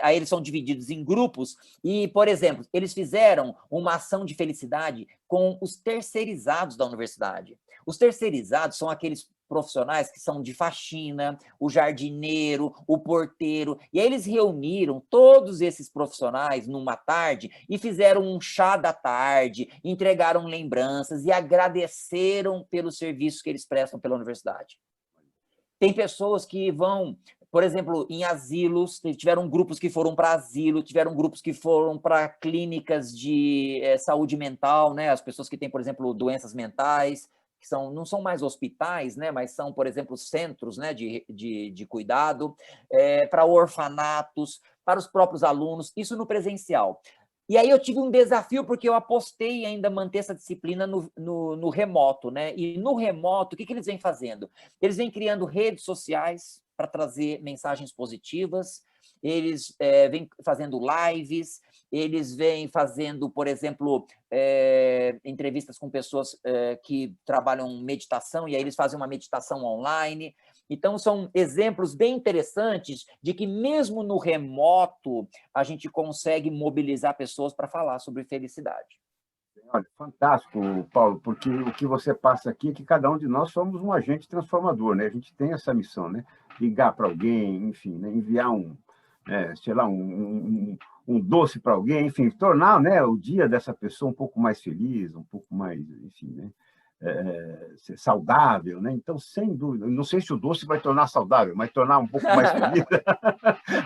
Aí eles são divididos em grupos e, por exemplo, eles fizeram uma ação de felicidade com os terceirizados da universidade. Os terceirizados são aqueles profissionais que são de faxina, o jardineiro, o porteiro, e aí eles reuniram todos esses profissionais numa tarde e fizeram um chá da tarde, entregaram lembranças e agradeceram pelos serviços que eles prestam pela universidade. Tem pessoas que vão, por exemplo, em asilos, tiveram grupos que foram para asilo, tiveram grupos que foram para clínicas de saúde mental, né? As pessoas que têm, por exemplo, doenças mentais, que não são mais hospitais, né? Mas são, por exemplo, centros, né? de cuidado, para orfanatos, para os próprios alunos, isso no presencial. E aí eu tive um desafio, porque eu apostei em ainda manter essa disciplina no remoto, né? E no remoto, o que eles vêm fazendo? Eles vêm criando redes sociais para trazer mensagens positivas, eles vêm fazendo lives, eles vêm fazendo, por exemplo, entrevistas com pessoas que trabalham meditação, e aí eles fazem uma meditação online. Então, são exemplos bem interessantes de que, mesmo no remoto, a gente consegue mobilizar pessoas para falar sobre felicidade. Olha, fantástico, Paulo, porque o que você passa aqui é que cada um de nós somos um agente transformador, né? A gente tem essa missão, né? Ligar para alguém, enfim, né? Enviar sei lá, um doce para alguém, enfim, tornar, né, o dia dessa pessoa um pouco mais feliz, um pouco mais, enfim, né? Saudável, né? Então, sem dúvida, não sei se o doce vai tornar saudável, mas tornar um pouco mais feliz,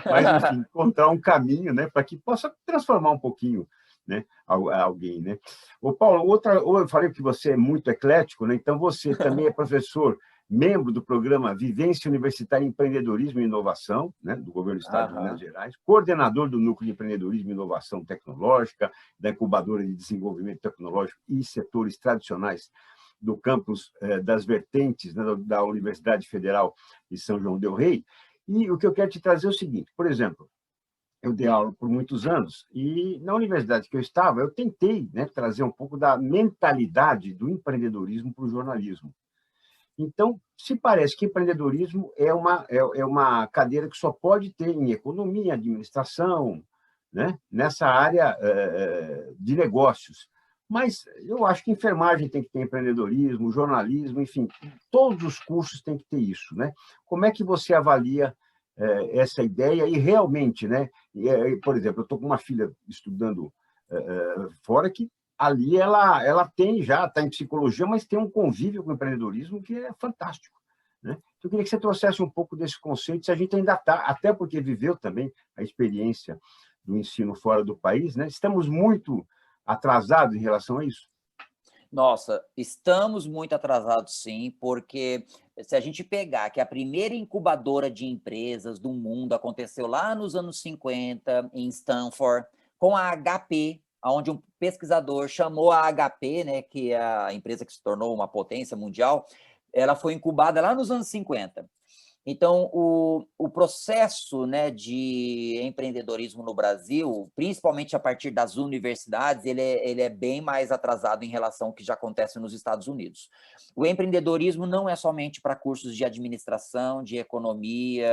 mas, enfim, encontrar um caminho, né, para que possa transformar um pouquinho, né, alguém, né? Ô, Paulo, eu falei que você é muito eclético, né? Então você também é professor, membro do programa Vivência Universitária em Empreendedorismo e Inovação, né, do governo do Estado de Minas Gerais, coordenador do Núcleo de Empreendedorismo e Inovação Tecnológica, da Incubadora de Desenvolvimento Tecnológico e setores tradicionais do campus das vertentes, né, da Universidade Federal de São João del Rei. E o que eu quero te trazer é o seguinte, por exemplo, eu dei aula por muitos anos e na universidade que eu estava, eu tentei, né, trazer um pouco da mentalidade do empreendedorismo para o jornalismo. Então, se parece que empreendedorismo é uma cadeira que só pode ter em economia, administração, né, nessa área de negócios. Mas eu acho que enfermagem tem que ter empreendedorismo, jornalismo, enfim, todos os cursos têm que ter isso, né? Como é que você avalia essa ideia e realmente, né? Por exemplo, eu estou com uma filha estudando fora que ali ela tem já, está em psicologia, mas tem um convívio com o empreendedorismo que é fantástico, né? Então, eu queria que você trouxesse um pouco desse conceito, se a gente ainda está, até porque viveu também a experiência do ensino fora do país, né? Estamos muito atrasados em relação a isso. Nossa, estamos muito atrasados, sim, porque se a gente pegar que a primeira incubadora de empresas do mundo aconteceu lá nos anos 50, em Stanford, com a HP, onde um pesquisador chamou a HP, né, que é a empresa que se tornou uma potência mundial, ela foi incubada lá nos anos 50. Então, o processo, né, de empreendedorismo no Brasil, principalmente a partir das universidades, ele é bem mais atrasado em relação ao que já acontece nos Estados Unidos. O empreendedorismo não é somente para cursos de administração, de economia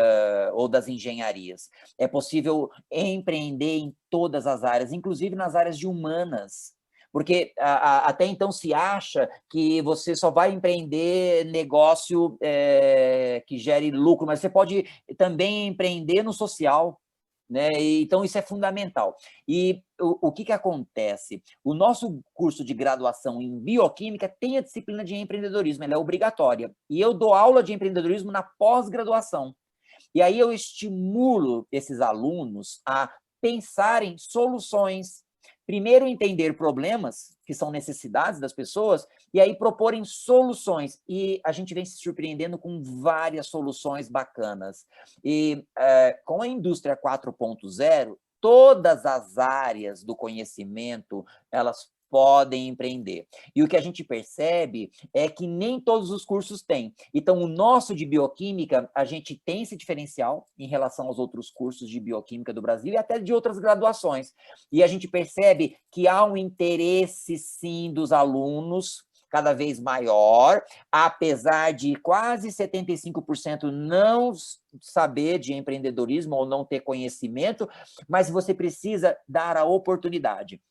ou das engenharias. É possível empreender em todas as áreas, inclusive nas áreas de humanas. Porque até então se acha que você só vai empreender negócio que gere lucro, mas você pode também empreender no social, né? Então, isso é fundamental. E o que acontece? O nosso curso de graduação em bioquímica tem a disciplina de empreendedorismo, ela é obrigatória. E eu dou aula de empreendedorismo na pós-graduação. E aí eu estimulo esses alunos a pensarem soluções. Primeiro, entender problemas, que são necessidades das pessoas, e aí proporem soluções. E a gente vem se surpreendendo com várias soluções bacanas. E com a indústria 4.0, todas as áreas do conhecimento, elas podem empreender. E o que a gente percebe é que nem todos os cursos têm. Então, o nosso de bioquímica, a gente tem esse diferencial em relação aos outros cursos de bioquímica do Brasil e até de outras graduações. E a gente percebe que há um interesse, sim, dos alunos cada vez maior, apesar de quase 75% não saber de empreendedorismo ou não ter conhecimento, mas você precisa dar a oportunidade.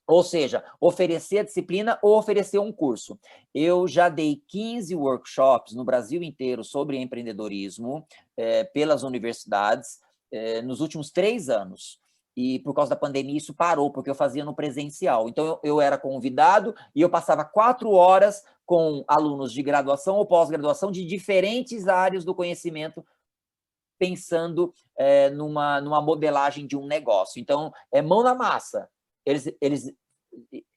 Ou seja, oferecer a disciplina ou oferecer um curso. Eu já dei 15 workshops no Brasil inteiro sobre empreendedorismo pelas universidades nos últimos 3 anos. E por causa da pandemia isso parou, porque eu fazia no presencial. Então eu era convidado e eu passava 4 horas com alunos de graduação ou pós-graduação de diferentes áreas do conhecimento, pensando numa modelagem de um negócio. Então, é mão na massa. Eles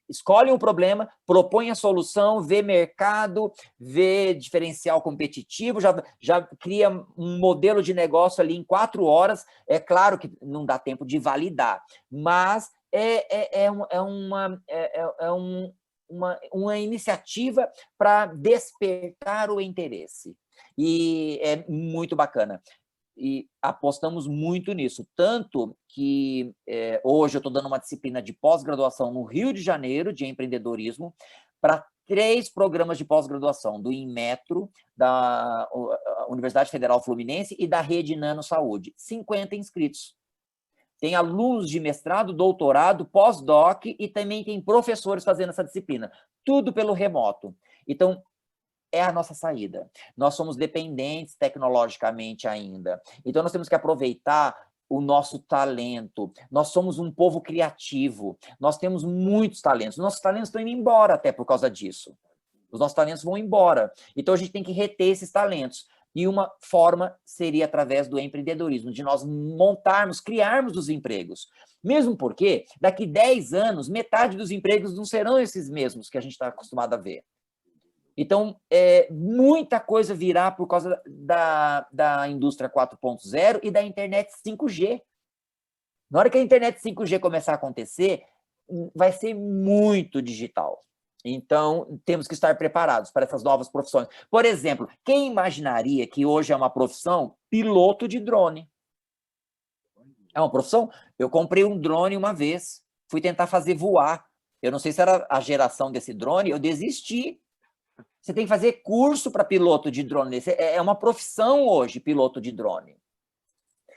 escolhem o problema, propõem a solução, vê mercado, vê diferencial competitivo, já cria um modelo de negócio ali em 4 horas. É claro que não dá tempo de validar, mas uma iniciativa para despertar o interesse. E é muito bacana. e apostamos muito nisso. Tanto que hoje eu estou dando uma disciplina de pós-graduação no Rio de Janeiro, de empreendedorismo, para 3 programas de pós-graduação, do Inmetro, da Universidade Federal Fluminense e da Rede Nano Saúde. 50 inscritos. Tem alunos de mestrado, doutorado, pós-doc e também tem professores fazendo essa disciplina. Tudo pelo remoto. Então, é a nossa saída. Nós somos dependentes tecnologicamente ainda. Então, nós temos que aproveitar o nosso talento. Nós somos um povo criativo. Nós temos muitos talentos. Nossos talentos estão indo embora até por causa disso. Os nossos talentos vão embora. Então, a gente tem que reter esses talentos. E uma forma seria através do empreendedorismo, de nós montarmos, criarmos os empregos. Mesmo porque, daqui 10 anos, metade dos empregos não serão esses mesmos que a gente está acostumado a ver. Então, muita coisa virá por causa da indústria 4.0 e da internet 5G. Na hora que a internet 5G começar a acontecer, vai ser muito digital. Então, temos que estar preparados para essas novas profissões. Por exemplo, quem imaginaria que hoje é uma profissão piloto de drone? É uma profissão? Eu comprei um drone uma vez, fui tentar fazer voar. Eu não sei se era a geração desse drone, eu desisti. Você tem que fazer curso para piloto de drone. É uma profissão hoje, piloto de drone.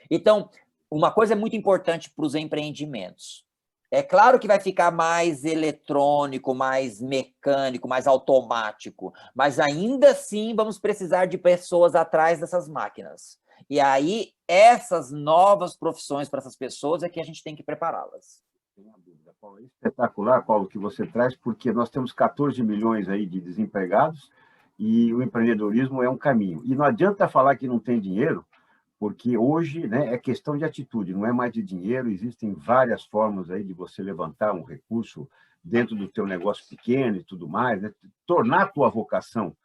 Então, uma coisa muito importante para os empreendimentos. É claro que vai ficar mais eletrônico, mais mecânico, mais automático, mas ainda assim vamos precisar de pessoas atrás dessas máquinas. E aí, essas novas profissões para essas pessoas é que a gente tem que prepará-las. Paulo, é espetacular, Paulo, que você traz, porque nós temos 14 milhões aí de desempregados e o empreendedorismo é um caminho. E não adianta falar que não tem dinheiro, porque hoje, né, é questão de atitude, não é mais de dinheiro, existem várias formas aí de você levantar um recurso dentro do teu negócio pequeno e tudo mais, né? Tornar a tua vocação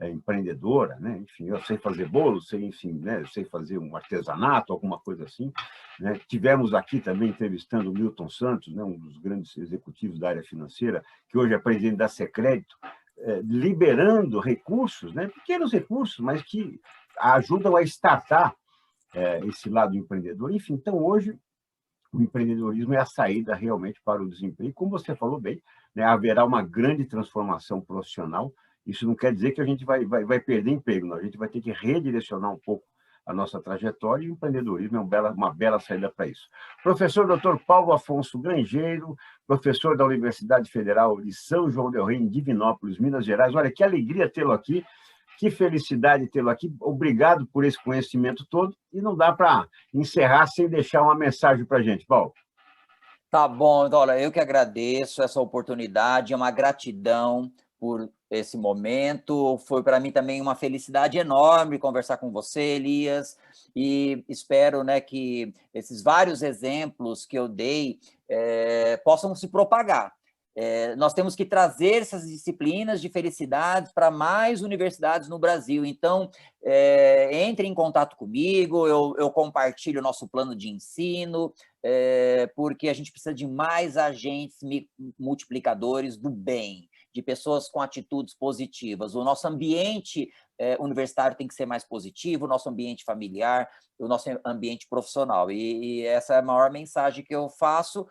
empreendedora, né? Enfim, eu sei fazer bolo, sei, enfim, né? Eu sei fazer um artesanato, alguma coisa assim, né? Tivemos aqui também entrevistando o Milton Santos, né? Um dos grandes executivos da área financeira, que hoje é presidente da Secrédito, liberando recursos, né? Pequenos recursos, mas que ajudam a startar esse lado empreendedor. Enfim, então, hoje, o empreendedorismo é a saída realmente para o desemprego. Como você falou bem, né, haverá uma grande transformação profissional. Isso não quer dizer que a gente vai perder emprego, não. A gente vai ter que redirecionar um pouco a nossa trajetória e o empreendedorismo é uma bela saída para isso. Professor Dr. Paulo Afonso Grangeiro, professor da Universidade Federal de São João del Rei, em Divinópolis, Minas Gerais. Olha, que alegria tê-lo aqui. Que felicidade tê-lo aqui. Obrigado por esse conhecimento todo. E não dá para encerrar sem deixar uma mensagem para a gente, Paulo. Tá bom, então, olha, eu que agradeço essa oportunidade, é uma gratidão por esse momento. Foi para mim também uma felicidade enorme conversar com você, Elias, e espero, né, que esses vários exemplos que eu dei possam se propagar. Nós temos que trazer essas disciplinas de felicidade para mais universidades no Brasil. Então, entre em contato comigo, eu compartilho o nosso plano de ensino, porque a gente precisa de mais agentes multiplicadores do bem, de pessoas com atitudes positivas. O nosso ambiente universitário tem que ser mais positivo, o nosso ambiente familiar, o nosso ambiente profissional. E essa é a maior mensagem que eu faço,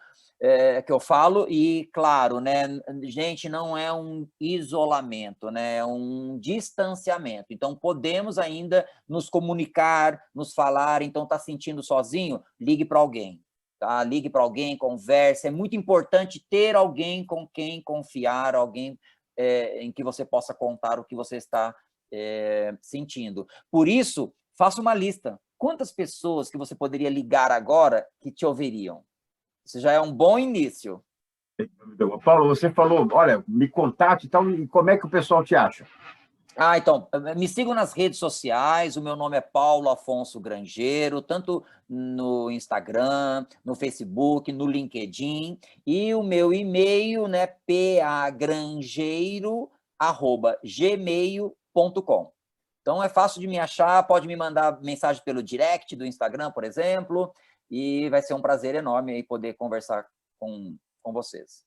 que eu falo, e claro, né, gente, não é um isolamento, né, é um distanciamento. Então, podemos ainda nos comunicar, nos falar. Então, está sentindo sozinho? Ligue para alguém. Tá? Ligue para alguém, converse. É muito importante ter alguém com quem confiar, alguém em que você possa contar o que você está sentindo. Por isso, faça uma lista. Quantas pessoas que você poderia ligar agora que te ouviriam? Isso já é um bom início. Paulo, você falou, olha, me contate e tal, e como é que o pessoal te acha? Então, me sigam nas redes sociais, o meu nome é Paulo Afonso Grangeiro, tanto no Instagram, no Facebook, no LinkedIn, e o meu e-mail, né, pagrangeiro@gmail.com. Então, é fácil de me achar, pode me mandar mensagem pelo direct do Instagram, por exemplo, e vai ser um prazer enorme aí poder conversar com vocês.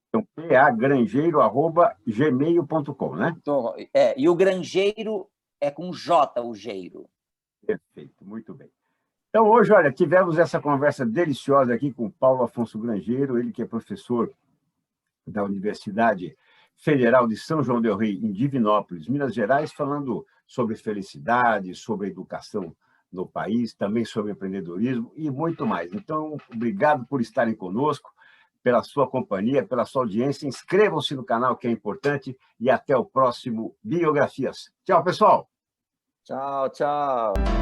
Então, pagrangeiro@gmail.com, né? E o Grangeiro é com J, o Geiro. Perfeito, muito bem. Então, hoje, olha, tivemos essa conversa deliciosa aqui com o Paulo Afonso Grangeiro, ele que é professor da Universidade Federal de São João del Rei, em Divinópolis, Minas Gerais, falando sobre felicidade, sobre educação no país, também sobre empreendedorismo e muito mais. Então, obrigado por estarem conosco, pela sua companhia, pela sua audiência. Inscrevam-se no canal, que é importante, e até o próximo Biografias. Tchau, pessoal! Tchau, tchau!